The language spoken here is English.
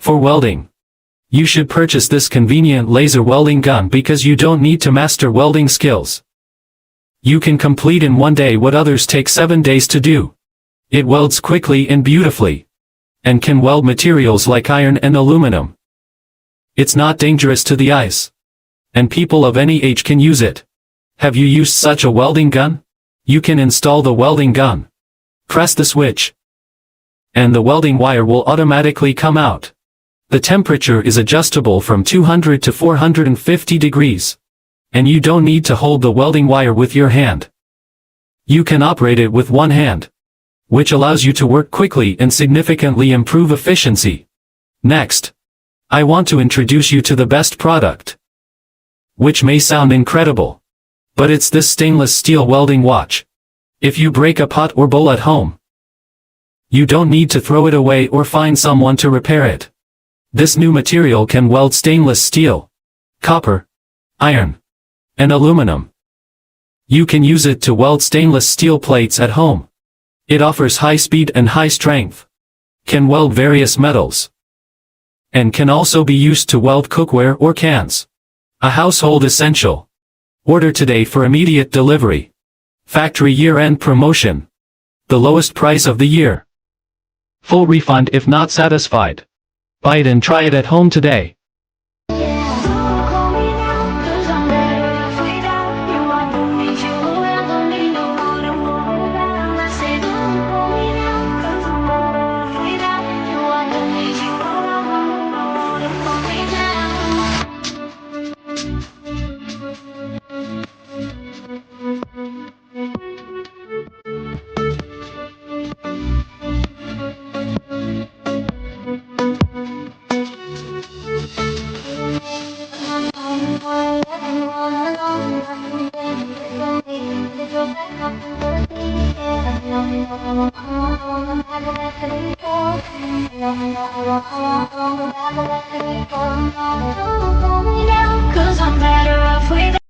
For welding, you should purchase this convenient laser welding gun because you don't need to master welding skills. You can complete in 1 day what others take 7 days to do. It welds quickly and beautifully, and can weld materials like iron and aluminum. It's not dangerous to the eyes, and people of any age can use it. Have you used such a welding gun? You can install the welding gun. Press the switch, and the welding wire will automatically come out. The temperature is adjustable from 200 to 450 degrees. And you don't need to hold the welding wire with your hand. You can operate it with one hand, which allows you to work quickly and significantly improve efficiency. Next, I want to introduce you to the best product, which may sound incredible, but it's this stainless steel welding watch. If you break a pot or bowl at home, you don't need to throw it away or find someone to repair it. This new material can weld stainless steel, copper, iron, and aluminum. You can use it to weld stainless steel plates at home. It offers high speed and high strength, can weld various metals, and can also be used to weld cookware or cans. A household essential. Order today for immediate delivery. Factory year-end promotion. The lowest price of the year. Full refund if not satisfied. Buy it and try it at home today. Cause I'm better off without